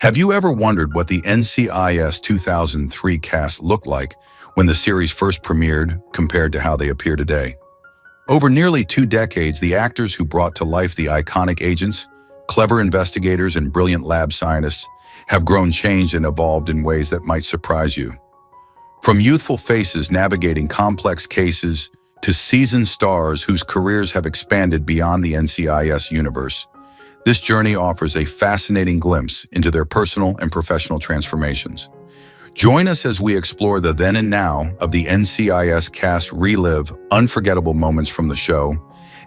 Have you ever wondered what the NCIS 2003 cast looked like when the series first premiered compared to how they appear today? Over nearly 2 decades, the actors who brought to life the iconic agents, clever investigators, and brilliant lab scientists have grown, changed, and evolved in ways that might surprise you. From youthful faces navigating complex cases to seasoned stars whose careers have expanded beyond the NCIS universe, this journey offers a fascinating glimpse into their personal and professional transformations. Join us as we explore the then and now of the NCIS cast, relive unforgettable moments from the show,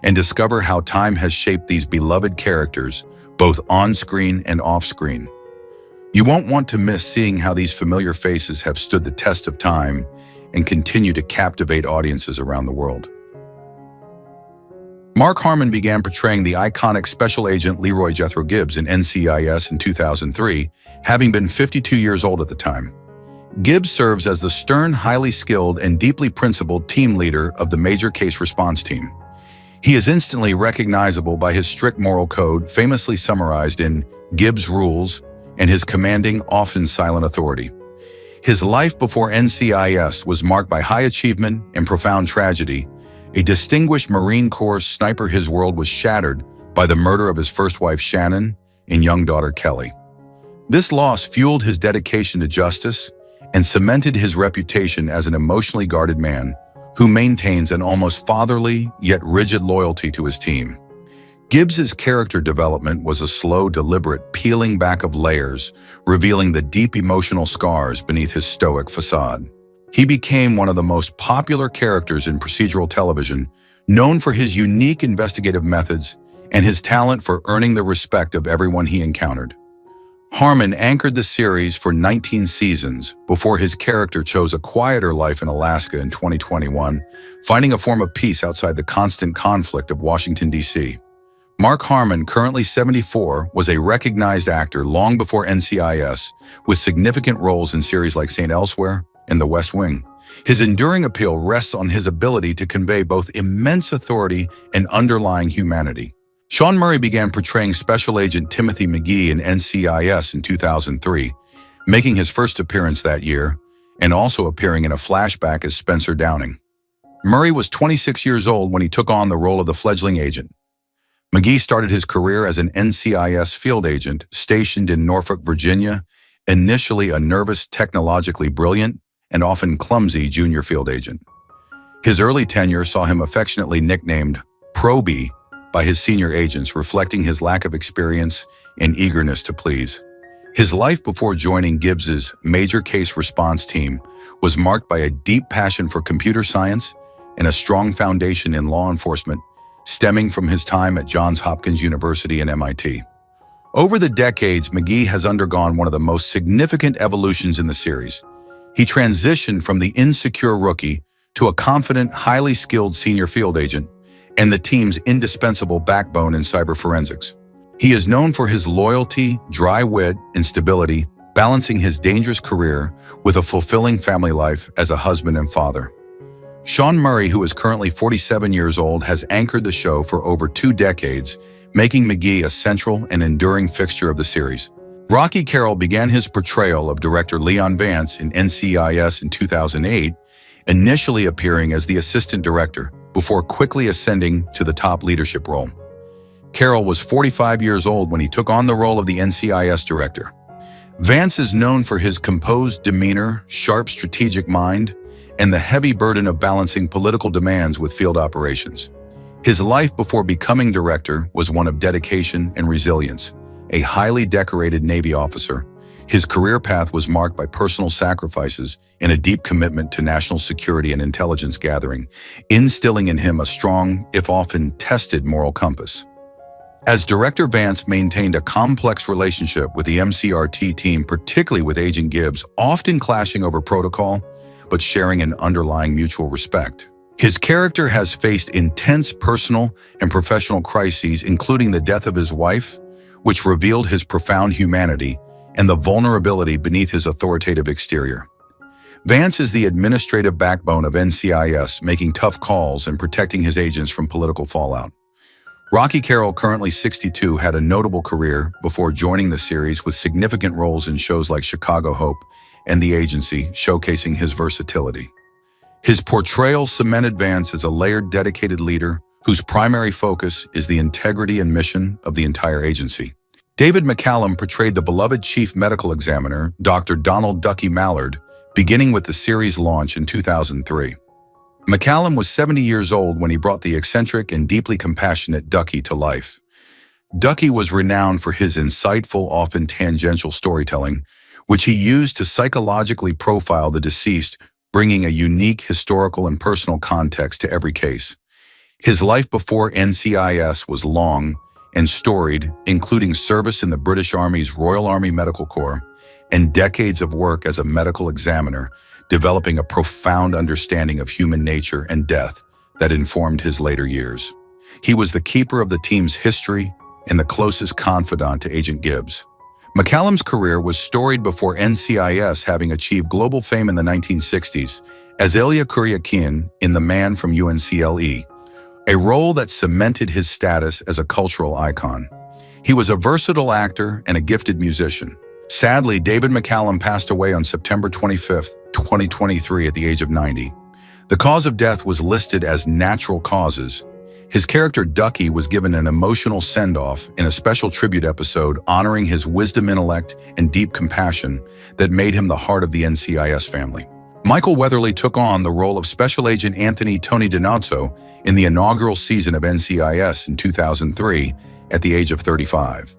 and discover how time has shaped these beloved characters, both on-screen and off-screen. You won't want to miss seeing how these familiar faces have stood the test of time and continue to captivate audiences around the world. Mark Harmon began portraying the iconic Special Agent Leroy Jethro Gibbs in NCIS in 2003, having been 52 years old at the time. Gibbs serves as the stern, highly skilled, and deeply principled team leader of the Major Case Response Team. He is instantly recognizable by his strict moral code, famously summarized in Gibbs Rules, and his commanding, often silent authority. His life before NCIS was marked by high achievement and profound tragedy. A distinguished Marine Corps sniper, his world was shattered by the murder of his first wife, Shannon, and young daughter, Kelly. This loss fueled his dedication to justice and cemented his reputation as an emotionally guarded man who maintains an almost fatherly yet rigid loyalty to his team. Gibbs's character development was a slow, deliberate peeling back of layers, revealing the deep emotional scars beneath his stoic facade. He became one of the most popular characters in procedural television, known for his unique investigative methods and his talent for earning the respect of everyone he encountered. Harmon anchored the series for 19 seasons before his character chose a quieter life in Alaska in 2021, finding a form of peace outside the constant conflict of Washington, D.C. Mark Harmon, currently 74, was a recognized actor long before NCIS, with significant roles in series like St. Elsewhere and The West Wing. His enduring appeal rests on his ability to convey both immense authority and underlying humanity. Sean Murray began portraying Special Agent Timothy McGee in NCIS in 2003, making his first appearance that year, and also appearing in a flashback as Spencer Downing. Murray was 26 years old when he took on the role of the fledgling agent. McGee started his career as an NCIS field agent stationed in Norfolk, Virginia, initially a nervous, technologically brilliant, and often clumsy junior field agent. His early tenure saw him affectionately nicknamed Proby by his senior agents, reflecting his lack of experience and eagerness to please. His life before joining Gibbs's Major Case Response Team was marked by a deep passion for computer science and a strong foundation in law enforcement, stemming from his time at Johns Hopkins University and MIT. Over the decades, McGee has undergone one of the most significant evolutions in the series. He transitioned from the insecure rookie to a confident, highly skilled senior field agent and the team's indispensable backbone in cyber forensics. He is known for his loyalty, dry wit, and stability, balancing his dangerous career with a fulfilling family life as a husband and father. Sean Murray, who is currently 47 years old, has anchored the show for over 2 decades, making McGee a central and enduring fixture of the series. Rocky Carroll began his portrayal of director Leon Vance in NCIS in 2008, initially appearing as the assistant director, before quickly ascending to the top leadership role. Carroll was 45 years old when he took on the role of the NCIS director. Vance is known for his composed demeanor, sharp strategic mind, and the heavy burden of balancing political demands with field operations. His life before becoming director was one of dedication and resilience. A highly decorated Navy officer, his career path was marked by personal sacrifices and a deep commitment to national security and intelligence gathering, instilling in him a strong, if often tested, moral compass. As director, Vance maintained a complex relationship with the MCRT team, particularly with Agent Gibbs, often clashing over protocol, but sharing an underlying mutual respect. His character has faced intense personal and professional crises, including the death of his wife, which revealed his profound humanity and the vulnerability beneath his authoritative exterior. Vance is the administrative backbone of NCIS, making tough calls and protecting his agents from political fallout. Rocky Carroll, currently 62, had a notable career before joining the series with significant roles in shows like Chicago Hope and The Agency, showcasing his versatility. His portrayal cemented Vance as a layered, dedicated leader whose primary focus is the integrity and mission of the entire agency. David McCallum portrayed the beloved chief medical examiner, Dr. Donald Ducky Mallard, beginning with the series launch in 2003. McCallum was 70 years old when he brought the eccentric and deeply compassionate Ducky to life. Ducky was renowned for his insightful, often tangential storytelling, which he used to psychologically profile the deceased, bringing a unique historical and personal context to every case. His life before NCIS was long and storied, including service in the British Army's Royal Army Medical Corps and decades of work as a medical examiner, developing a profound understanding of human nature and death that informed his later years. He was the keeper of the team's history and the closest confidant to Agent Gibbs. McCallum's career was storied before NCIS, having achieved global fame in the 1960s as Elia Kuryakin in The Man from UNCLE, a role that cemented his status as a cultural icon. He was a versatile actor and a gifted musician. Sadly, David McCallum passed away on September 25, 2023 at the age of 90. The cause of death was listed as natural causes. His character Ducky was given an emotional send-off in a special tribute episode honoring his wisdom, intellect, and deep compassion that made him the heart of the NCIS family. Michael Weatherly took on the role of Special Agent Anthony Tony Donazzo in the inaugural season of NCIS in 2003 at the age of 35.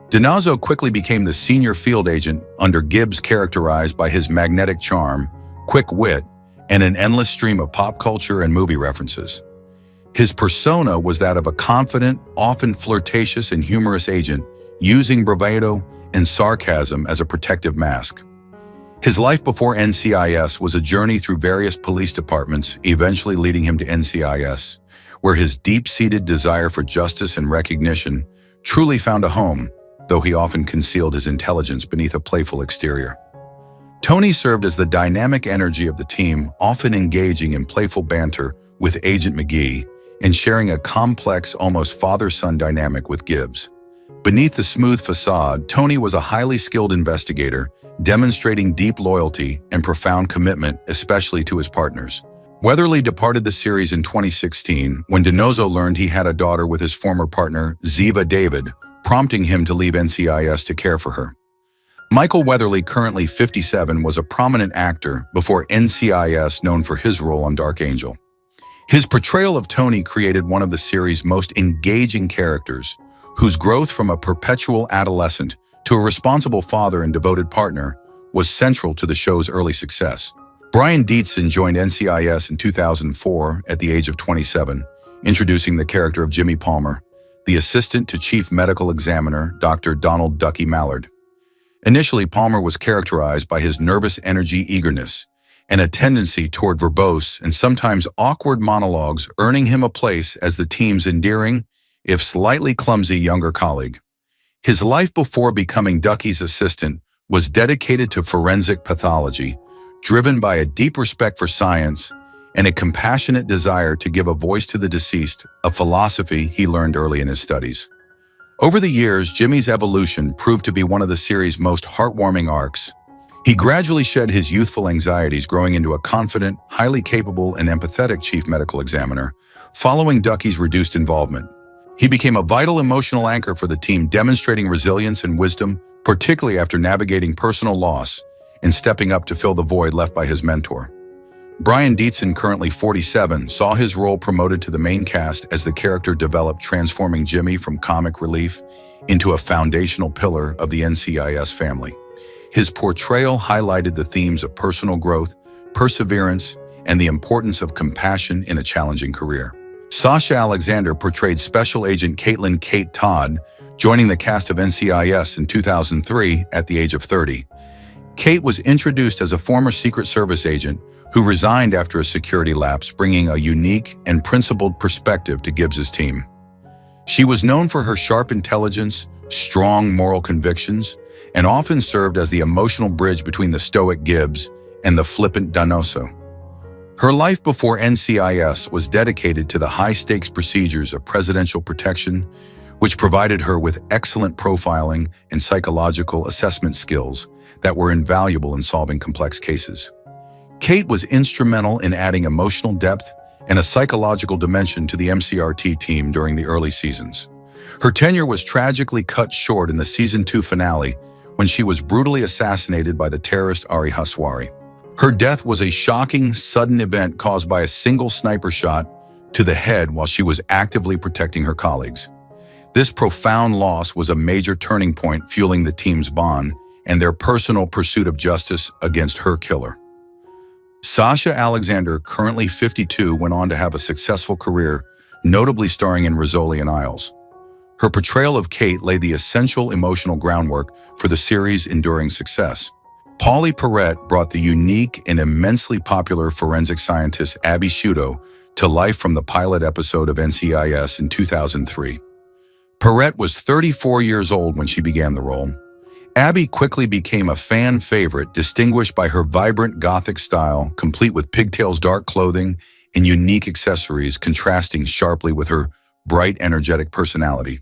Donazzo quickly became the senior field agent under Gibbs, characterized by his magnetic charm, quick wit, and an endless stream of pop culture and movie references. His persona was that of a confident, often flirtatious and humorous agent, using bravado and sarcasm as a protective mask. His life before NCIS was a journey through various police departments, eventually leading him to NCIS, where his deep-seated desire for justice and recognition truly found a home, though he often concealed his intelligence beneath a playful exterior. Tony served as the dynamic energy of the team, often engaging in playful banter with Agent McGee and sharing a complex, almost father-son dynamic with Gibbs. Beneath the smooth facade, Tony was a highly skilled investigator, demonstrating deep loyalty and profound commitment, especially to his partners. Weatherly departed the series in 2016 when Donazzo learned he had a daughter with his former partner, Ziva David, prompting him to leave NCIS to care for her. Michael Weatherly, currently 57, was a prominent actor before NCIS, known for his role on Dark Angel. His portrayal of Tony created one of the series' most engaging characters, whose growth from a perpetual adolescent to a responsible father and devoted partner was central to the show's early success. Brian Dietzen joined NCIS in 2004 at the age of 27, introducing the character of Jimmy Palmer, the assistant to Chief Medical Examiner, Dr. Donald Ducky Mallard. Initially, Palmer was characterized by his nervous energy, eagerness, and a tendency toward verbose and sometimes awkward monologues, earning him a place as the team's endearing, if slightly clumsy, younger colleague. His life before becoming Ducky's assistant was dedicated to forensic pathology, driven by a deep respect for science and a compassionate desire to give a voice to the deceased, a philosophy he learned early in his studies. Over the years, Jimmy's evolution proved to be one of the series' most heartwarming arcs. He gradually shed his youthful anxieties, growing into a confident, highly capable, and empathetic chief medical examiner, following Ducky's reduced involvement. He became a vital emotional anchor for the team, demonstrating resilience and wisdom, particularly after navigating personal loss and stepping up to fill the void left by his mentor. Brian Dietzen, currently 47, saw his role promoted to the main cast as the character developed, transforming Jimmy from comic relief into a foundational pillar of the NCIS family. His portrayal highlighted the themes of personal growth, perseverance, and the importance of compassion in a challenging career. Sasha Alexander portrayed Special Agent Caitlin Kate Todd, joining the cast of NCIS in 2003 at the age of 30. Kate was introduced as a former Secret Service agent who resigned after a security lapse, bringing a unique and principled perspective to Gibbs's team. She was known for her sharp intelligence, strong moral convictions, and often served as the emotional bridge between the stoic Gibbs and the flippant Donazzo. Her life before NCIS was dedicated to the high-stakes procedures of presidential protection, which provided her with excellent profiling and psychological assessment skills that were invaluable in solving complex cases. Kate was instrumental in adding emotional depth and a psychological dimension to the MCRT team during the early seasons. Her tenure was tragically cut short in the Season 2 finale when she was brutally assassinated by the terrorist Ari Haswari. Her death was a shocking, sudden event caused by a single sniper shot to the head while she was actively protecting her colleagues. This profound loss was a major turning point, fueling the team's bond and their personal pursuit of justice against her killer. Sasha Alexander, currently 52, went on to have a successful career, notably starring in Rizzoli and Isles. Her portrayal of Kate laid the essential emotional groundwork for the series' enduring success. Pauley Perrette brought the unique and immensely popular forensic scientist Abby Sciuto to life from the pilot episode of NCIS in 2003. Perrette was 34 years old when she began the role. Abby quickly became a fan favorite, distinguished by her vibrant Gothic style, complete with pigtails, dark clothing, and unique accessories contrasting sharply with her bright, energetic personality.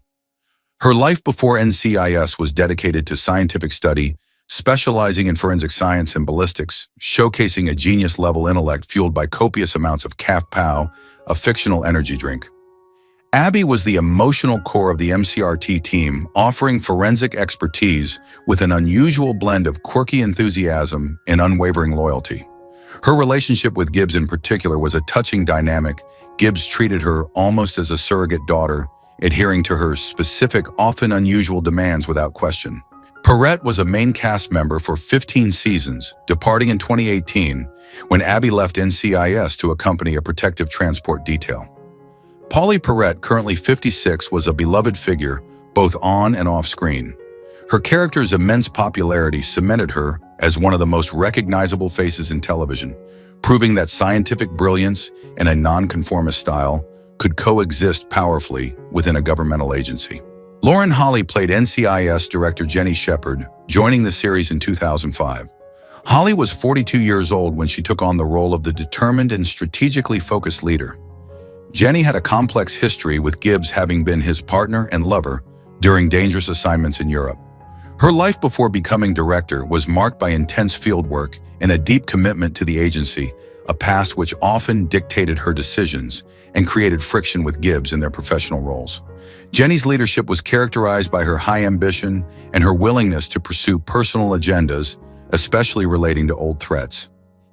Her life before NCIS was dedicated to scientific study, specializing in forensic science and ballistics, showcasing a genius-level intellect fueled by copious amounts of Caf-Pow, a fictional energy drink. Abby was the emotional core of the MCRT team, offering forensic expertise with an unusual blend of quirky enthusiasm and unwavering loyalty. Her relationship with Gibbs in particular was a touching dynamic. Gibbs treated her almost as a surrogate daughter, adhering to her specific, often unusual demands without question. Perrette was a main cast member for 15 seasons, departing in 2018 when Abby left NCIS to accompany a protective transport detail. Pauley Perrette, currently 56, was a beloved figure, both on and off screen. Her character's immense popularity cemented her as one of the most recognizable faces in television, proving that scientific brilliance and a nonconformist style could coexist powerfully within a governmental agency. Lauren Holly played NCIS director Jenny Shepard, joining the series in 2005. Holly was 42 years old when she took on the role of the determined and strategically focused leader. Jenny had a complex history, with Gibbs having been his partner and lover during dangerous assignments in Europe. Her life before becoming director was marked by intense fieldwork and a deep commitment to the agency, a past which often dictated her decisions and created friction with Gibbs in their professional roles. Jenny's leadership was characterized by her high ambition and her willingness to pursue personal agendas, especially relating to old threats.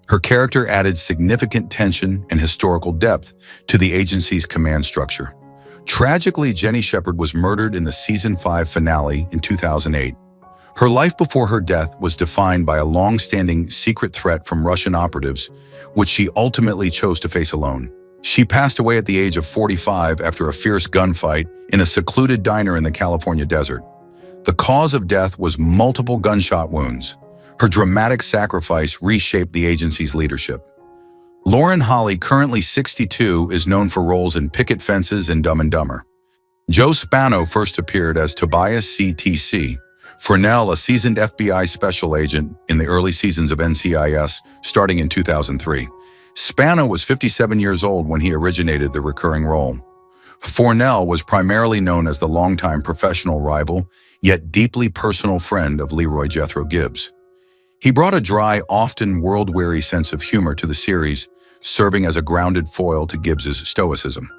Her character added significant tension and historical depth to the agency's command structure. Tragically, Jenny Shepard was murdered in the Season 5 finale in 2008. Her life before her death was defined by a long-standing secret threat from Russian operatives, which she ultimately chose to face alone. She passed away at the age of 45 after a fierce gunfight in a secluded diner in the California desert. The cause of death was multiple gunshot wounds. Her dramatic sacrifice reshaped the agency's leadership. Lauren Holly, currently 62, is known for roles in Picket Fences and Dumb and Dumber. Joe Spano first appeared as Tobias C.T.C. Furnell, a seasoned FBI special agent in the early seasons of NCIS, starting in 2003. Spano was 57 years old when he originated the recurring role. Furnell was primarily known as the longtime professional rival, yet deeply personal friend of Leroy Jethro Gibbs. He brought a dry, often world-weary sense of humor to the series, serving as a grounded foil to Gibbs's stoicism.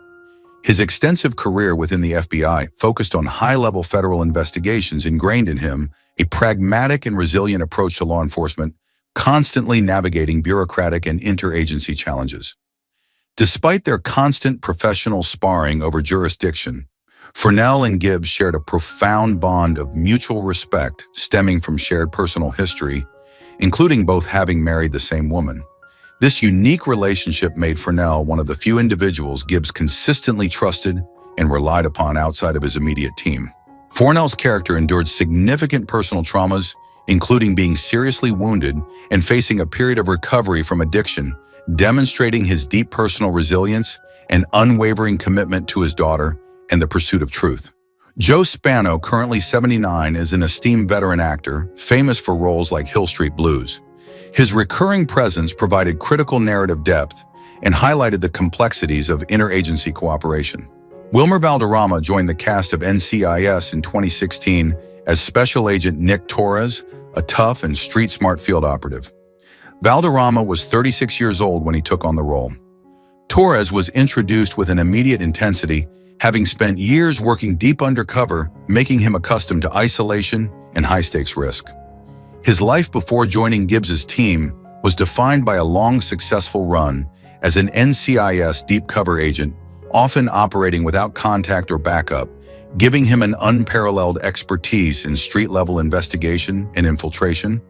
His extensive career within the FBI focused on high-level federal investigations ingrained in him a pragmatic and resilient approach to law enforcement, constantly navigating bureaucratic and interagency challenges. Despite their constant professional sparring over jurisdiction, Furnell and Gibbs shared a profound bond of mutual respect stemming from shared personal history, including both having married the same woman. This unique relationship made Furnell one of the few individuals Gibbs consistently trusted and relied upon outside of his immediate team. Furnell's character endured significant personal traumas, including being seriously wounded and facing a period of recovery from addiction, demonstrating his deep personal resilience and unwavering commitment to his daughter and the pursuit of truth. Joe Spano, currently 79, is an esteemed veteran actor, famous for roles like Hill Street Blues. His recurring presence provided critical narrative depth, and highlighted the complexities of interagency cooperation. Wilmer Valderrama joined the cast of NCIS in 2016 as Special Agent Nick Torres, a tough and street-smart field operative. Valderrama was 36 years old when he took on the role. Torres was introduced with an immediate intensity, having spent years working deep undercover, making him accustomed to isolation and high-stakes risk. His life before joining Gibbs's team was defined by a long, successful run as an NCIS deep cover agent, often operating without contact or backup, giving him an unparalleled expertise in street-level investigation and infiltration,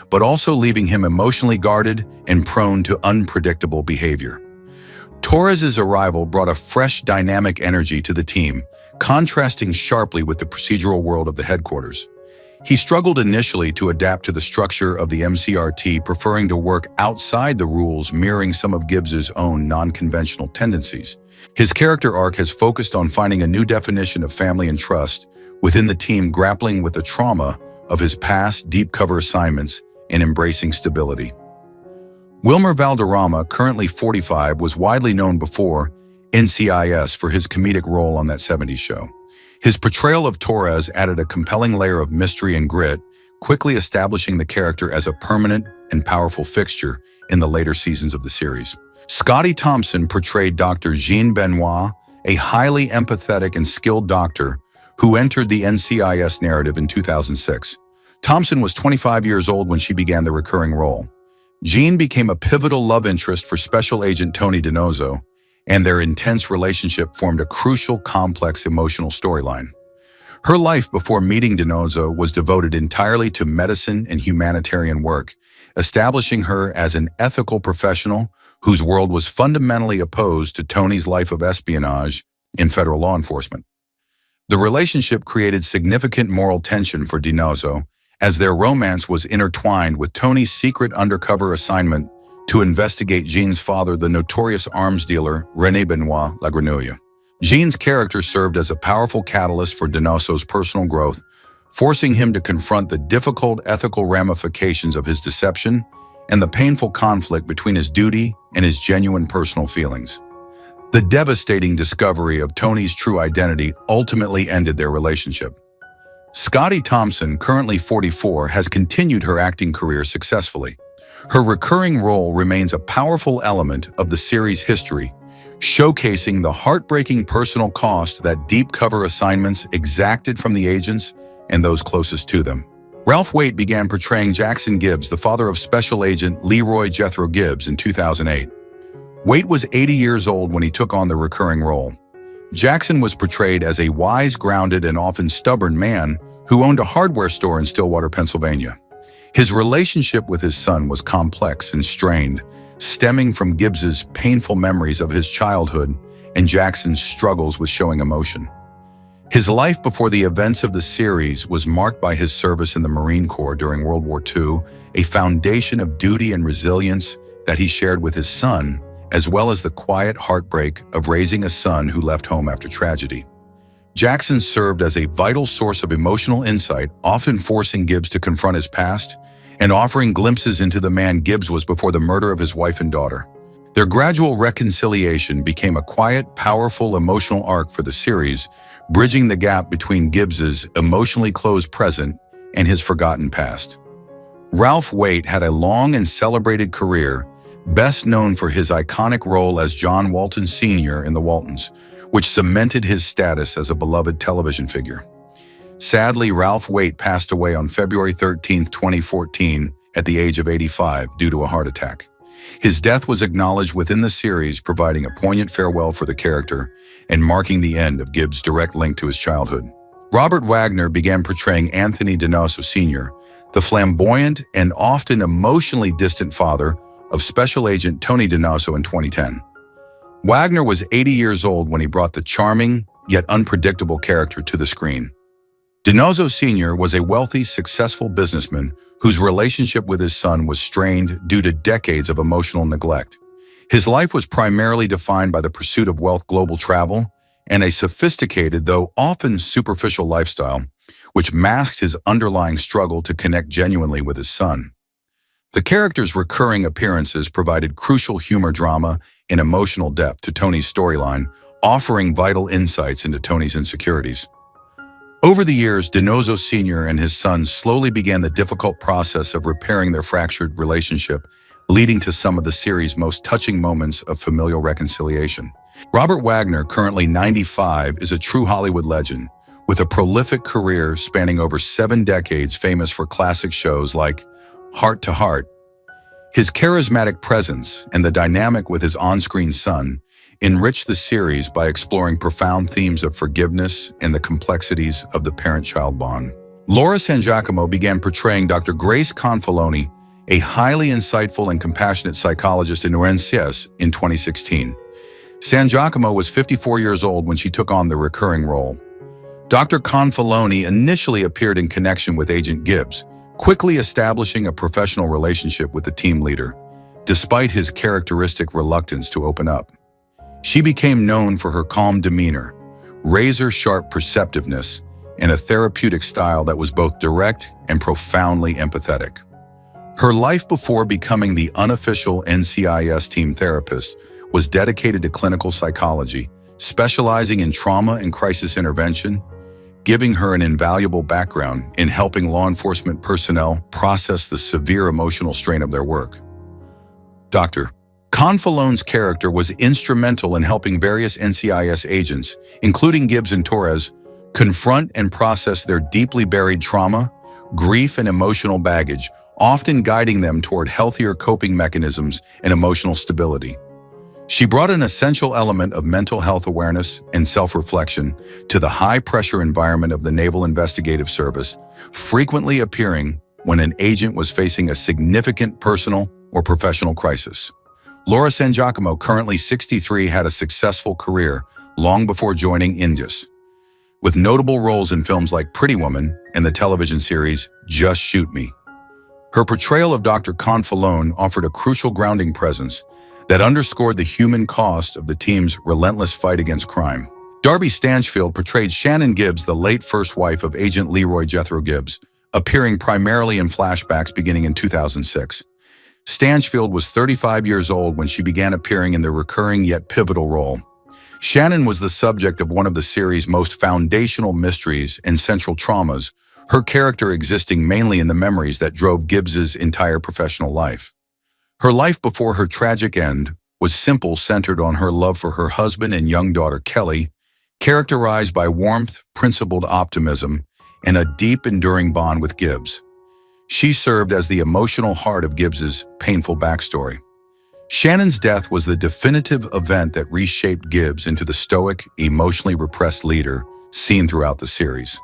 but also leaving him emotionally guarded and prone to unpredictable behavior. Torres's arrival brought a fresh, dynamic energy to the team, contrasting sharply with the procedural world of the headquarters. He struggled initially to adapt to the structure of the MCRT, preferring to work outside the rules, mirroring some of Gibbs's own non-conventional tendencies. His character arc has focused on finding a new definition of family and trust within the team, grappling with the trauma of his past deep cover assignments and embracing stability. Wilmer Valderrama, currently 45, was widely known before NCIS for his comedic role on That 70s Show. His portrayal of Torres added a compelling layer of mystery and grit, quickly establishing the character as a permanent and powerful fixture in the later seasons of the series. Scotty Thompson portrayed Dr. Jean Benoit, a highly empathetic and skilled doctor who entered the NCIS narrative in 2006. Thompson was 25 years old when she began the recurring role. Jean became a pivotal love interest for Special Agent Tony DiNozzo, and their intense relationship formed a crucial, complex emotional storyline. Her life before meeting DiNozzo was devoted entirely to medicine and humanitarian work, establishing her as an ethical professional whose world was fundamentally opposed to Tony's life of espionage in federal law enforcement. The relationship created significant moral tension for DiNozzo, as their romance was intertwined with Tony's secret undercover assignment to investigate Jean's father, the notorious arms dealer René Benoit Lagrenouille. Jean's character served as a powerful catalyst for DiNozzo's personal growth, forcing him to confront the difficult ethical ramifications of his deception and the painful conflict between his duty and his genuine personal feelings. The devastating discovery of Tony's true identity ultimately ended their relationship. Scotty Thompson, currently 44, has continued her acting career successfully. Her recurring role remains a powerful element of the series' history, showcasing the heartbreaking personal cost that deep cover assignments exacted from the agents and those closest to them. Ralph Waite began portraying Jackson Gibbs, the father of Special Agent Leroy Jethro Gibbs, in 2008. Waite was 80 years old when he took on the recurring role. Jackson was portrayed as a wise, grounded, and often stubborn man who owned a hardware store in Stillwater, Pennsylvania. His relationship with his son was complex and strained, stemming from Gibbs's painful memories of his childhood and Jackson's struggles with showing emotion. His life before the events of the series was marked by his service in the Marine Corps during World War II, a foundation of duty and resilience that he shared with his son, as well as the quiet heartbreak of raising a son who left home after tragedy. Jackson served as a vital source of emotional insight, often forcing Gibbs to confront his past and offering glimpses into the man Gibbs was before the murder of his wife and daughter. Their gradual reconciliation became a quiet, powerful emotional arc for the series, bridging the gap between Gibbs's emotionally closed present and his forgotten past. Ralph Waite had a long and celebrated career, best known for his iconic role as John Walton Sr. in The Waltons, which cemented his status as a beloved television figure. Sadly, Ralph Waite passed away on February 13, 2014, at the age of 85 due to a heart attack. His death was acknowledged within the series, providing a poignant farewell for the character and marking the end of Gibbs' direct link to his childhood. Robert Wagner began portraying Anthony DiNozzo Sr., the flamboyant and often emotionally distant father of Special Agent Tony DiNozzo in 2010. Wagner was 80 years old when he brought the charming, yet unpredictable character to the screen. DiNozzo Sr. was a wealthy, successful businessman whose relationship with his son was strained due to decades of emotional neglect. His life was primarily defined by the pursuit of wealth, global travel, and a sophisticated, though often superficial lifestyle, which masked his underlying struggle to connect genuinely with his son. The character's recurring appearances provided crucial humor, drama, and emotional depth to Tony's storyline, offering vital insights into Tony's insecurities. Over the years, Donoso Sr. and his son slowly began the difficult process of repairing their fractured relationship, leading to some of the series' most touching moments of familial reconciliation. Robert Wagner, currently 95, is a true Hollywood legend, with a prolific career spanning over 7 decades, famous for classic shows like Heart to Heart. His charismatic presence and the dynamic with his on-screen son enriched the series by exploring profound themes of forgiveness and the complexities of the parent-child bond. Laura San Giacomo began portraying Dr. Grace Confaloni, a highly insightful and compassionate psychologist in NCIS, in 2016. San Giacomo was 54 years old when she took on the recurring role. Dr. Confaloni initially appeared in connection with Agent Gibbs, quickly establishing a professional relationship with the team leader, despite his characteristic reluctance to open up. She became known for her calm demeanor, razor-sharp perceptiveness, and a therapeutic style that was both direct and profoundly empathetic. Her life before becoming the unofficial NCIS team therapist was dedicated to clinical psychology, specializing in trauma and crisis intervention, giving her an invaluable background in helping law enforcement personnel process the severe emotional strain of their work. Dr. Confaloni's character was instrumental in helping various NCIS agents, including Gibbs and Torres, confront and process their deeply buried trauma, grief, and emotional baggage, often guiding them toward healthier coping mechanisms and emotional stability. She brought an essential element of mental health awareness and self-reflection to the high-pressure environment of the Naval Investigative Service, frequently appearing when an agent was facing a significant personal or professional crisis. Laura San Giacomo, currently 63, had a successful career long before joining NCIS, with notable roles in films like Pretty Woman and the television series Just Shoot Me. Her portrayal of Dr. Confaloni offered a crucial grounding presence that underscored the human cost of the team's relentless fight against crime. Darby Stanchfield portrayed Shannon Gibbs, the late first wife of Agent Leroy Jethro Gibbs, appearing primarily in flashbacks beginning in 2006. Stanchfield was 35 years old when she began appearing in the recurring yet pivotal role. Shannon was the subject of one of the series' most foundational mysteries and central traumas, her character existing mainly in the memories that drove Gibbs's entire professional life. Her life before her tragic end was simple, centered on her love for her husband and young daughter Kelly, characterized by warmth, principled optimism, and a deep, enduring bond with Gibbs. She served as the emotional heart of Gibbs's painful backstory. Shannon's death was the definitive event that reshaped Gibbs into the stoic, emotionally repressed leader seen throughout the series.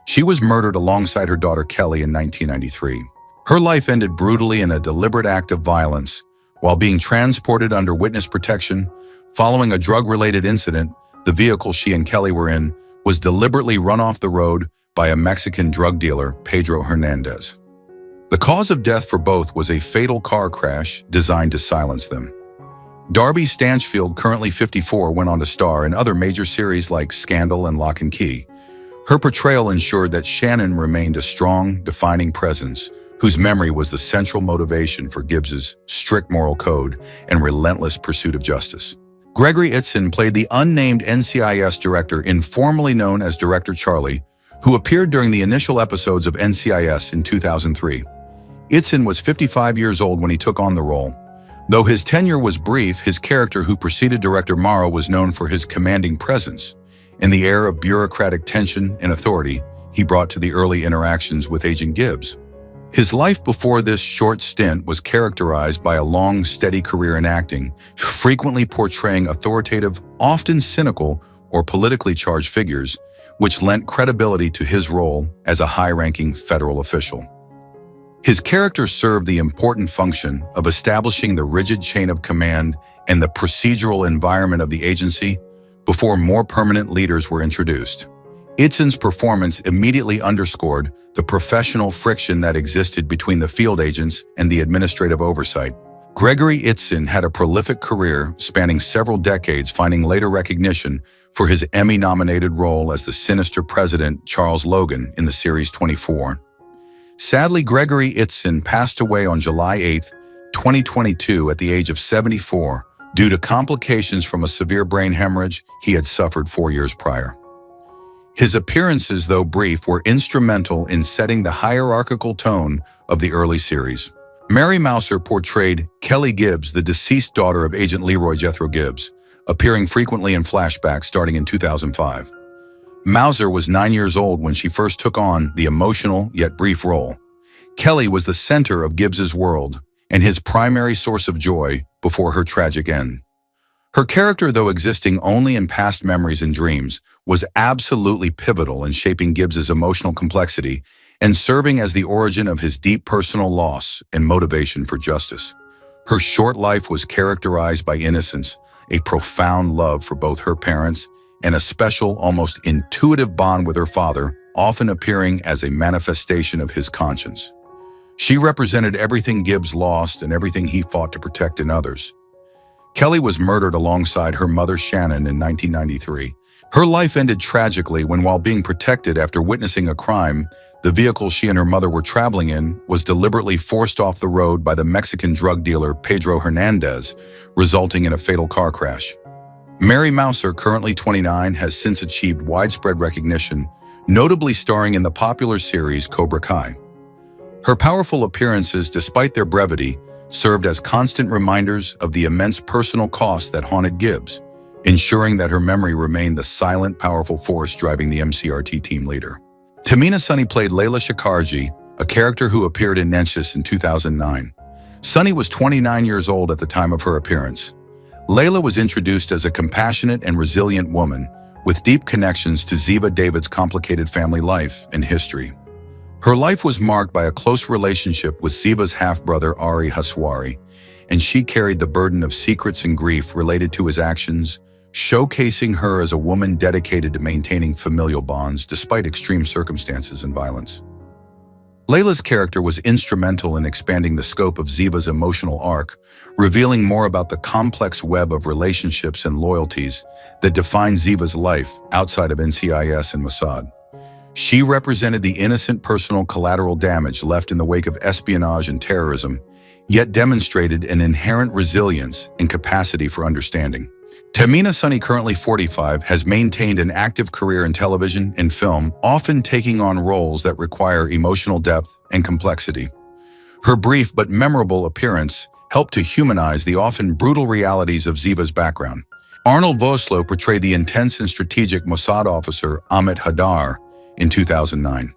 She was murdered alongside her daughter Kelly in 1993. Her life ended brutally in a deliberate act of violence while being transported under witness protection. Following a drug-related incident, the vehicle she and Kelly were in was deliberately run off the road by a Mexican drug dealer, Pedro Hernandez. The cause of death for both was a fatal car crash designed to silence them. Darby Stanchfield, currently 54, went on to star in other major series like Scandal and Lock and Key. Her portrayal ensured that Shannon remained a strong, defining presence, whose memory was the central motivation for Gibbs's strict moral code and relentless pursuit of justice. Gregory Itzin played the unnamed NCIS director, informally known as Director Charlie, who appeared during the initial episodes of NCIS in 2003. Itzin was 55 years old when he took on the role. Though his tenure was brief, his character, who preceded Director Morrow, was known for his commanding presence and the air of bureaucratic tension and authority he brought to the early interactions with Agent Gibbs. His life before this short stint was characterized by a long, steady career in acting, frequently portraying authoritative, often cynical or politically charged figures, which lent credibility to his role as a high-ranking federal official. His character served the important function of establishing the rigid chain of command and the procedural environment of the agency before more permanent leaders were introduced. Itzin's performance immediately underscored the professional friction that existed between the field agents and the administrative oversight. Gregory Itzin had a prolific career spanning several decades, finding later recognition for his Emmy-nominated role as the sinister President Charles Logan in the series 24. Sadly, Gregory Itzin passed away on July 8, 2022 at the age of 74, due to complications from a severe brain hemorrhage he had suffered 4 years prior. His appearances, though brief, were instrumental in setting the hierarchical tone of the early series. Mary Mouser portrayed Kelly Gibbs, the deceased daughter of Agent Leroy Jethro Gibbs, appearing frequently in flashbacks starting in 2005. Mouser was 9 years old when she first took on the emotional yet brief role. Kelly was the center of Gibbs's world and his primary source of joy before her tragic end. Her character, though existing only in past memories and dreams, was absolutely pivotal in shaping Gibbs's emotional complexity and serving as the origin of his deep personal loss and motivation for justice. Her short life was characterized by innocence, a profound love for both her parents, and a special, almost intuitive bond with her father, often appearing as a manifestation of his conscience. She represented everything Gibbs lost and everything he fought to protect in others. Kelly was murdered alongside her mother Shannon in 1993. Her life ended tragically when, while being protected after witnessing a crime, the vehicle she and her mother were traveling in was deliberately forced off the road by the Mexican drug dealer Pedro Hernandez, resulting in a fatal car crash. Mary Mouser, currently 29, has since achieved widespread recognition, notably starring in the popular series Cobra Kai. Her powerful appearances, despite their brevity, served as constant reminders of the immense personal costs that haunted Gibbs, ensuring that her memory remained the silent, powerful force driving the MCRT team leader. Tamina Sunny played Layla Shakarji, a character who appeared in NCIS in 2009. Sunny was 29 years old at the time of her appearance. Layla was introduced as a compassionate and resilient woman with deep connections to Ziva David's complicated family life and history. Her life was marked by a close relationship with Ziva's half-brother Ari Haswari, and she carried the burden of secrets and grief related to his actions, showcasing her as a woman dedicated to maintaining familial bonds despite extreme circumstances and violence. Layla's character was instrumental in expanding the scope of Ziva's emotional arc, revealing more about the complex web of relationships and loyalties that define Ziva's life outside of NCIS and Mossad. She represented the innocent personal collateral damage left in the wake of espionage and terrorism, yet demonstrated an inherent resilience and capacity for understanding. Tamina Sunny, currently 45, has maintained an active career in television and film, often taking on roles that require emotional depth and complexity. Her brief but memorable appearance helped to humanize the often brutal realities of Ziva's background. Arnold Vosloo portrayed the intense and strategic Mossad officer Amit Hadar in 2009.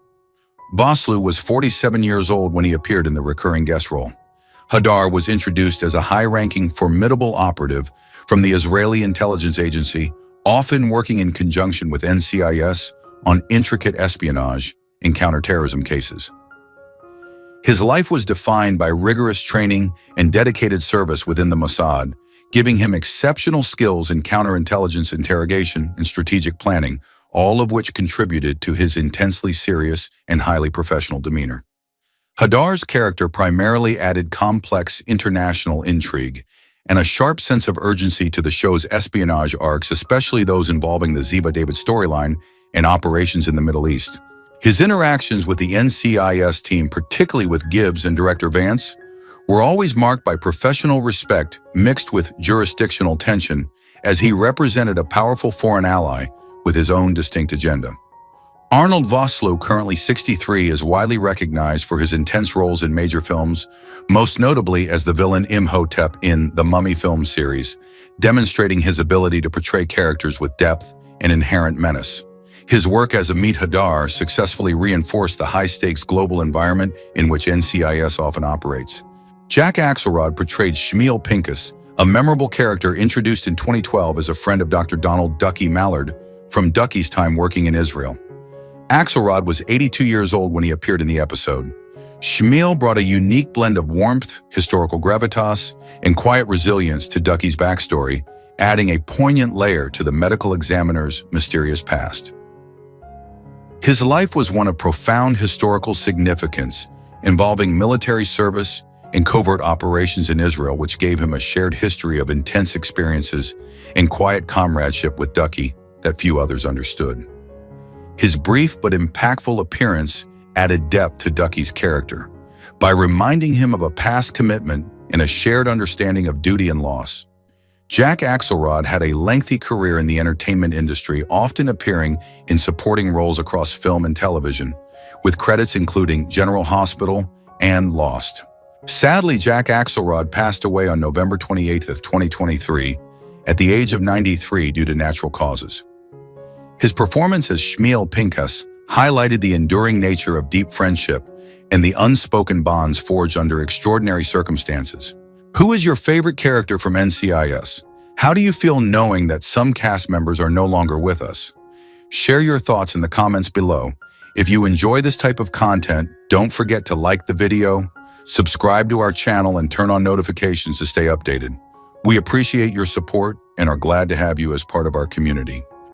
Vosloo was 47 years old when he appeared in the recurring guest role. Hadar was introduced as a high-ranking, formidable operative from the Israeli intelligence agency, often working in conjunction with NCIS on intricate espionage and counterterrorism cases. His life was defined by rigorous training and dedicated service within the Mossad, giving him exceptional skills in counterintelligence interrogation and strategic planning, all of which contributed to his intensely serious and highly professional demeanor. Hadar's character primarily added complex international intrigue and a sharp sense of urgency to the show's espionage arcs, especially those involving the Ziva David storyline and operations in the Middle East. His interactions with the NCIS team, particularly with Gibbs and Director Vance, were always marked by professional respect mixed with jurisdictional tension, as he represented a powerful foreign ally with his own distinct agenda. Arnold Vosloo, currently 63, is widely recognized for his intense roles in major films, most notably as the villain Imhotep in the Mummy film series, demonstrating his ability to portray characters with depth and inherent menace. His work as Amit Hadar successfully reinforced the high-stakes global environment in which NCIS often operates. Jack Axelrod portrayed Shmuel Pincus, a memorable character introduced in 2012 as a friend of Dr. Donald Ducky Mallard from Ducky's time working in Israel. Axelrod was 82 years old when he appeared in the episode. Shmuel brought a unique blend of warmth, historical gravitas, and quiet resilience to Ducky's backstory, adding a poignant layer to the medical examiner's mysterious past. His life was one of profound historical significance, involving military service and covert operations in Israel, which gave him a shared history of intense experiences and quiet comradeship with Ducky that few others understood. His brief but impactful appearance added depth to Ducky's character by reminding him of a past commitment and a shared understanding of duty and loss. Jack Axelrod had a lengthy career in the entertainment industry, often appearing in supporting roles across film and television, with credits including General Hospital and Lost. Sadly, Jack Axelrod passed away on November 28, 2023, at the age of 93 due to natural causes. His performance as Shmuel Pinkas highlighted the enduring nature of deep friendship and the unspoken bonds forged under extraordinary circumstances. Who is your favorite character from NCIS? How do you feel knowing that some cast members are no longer with us? Share your thoughts in the comments below. If you enjoy this type of content, don't forget to like the video, subscribe to our channel, and turn on notifications to stay updated. We appreciate your support and are glad to have you as part of our community.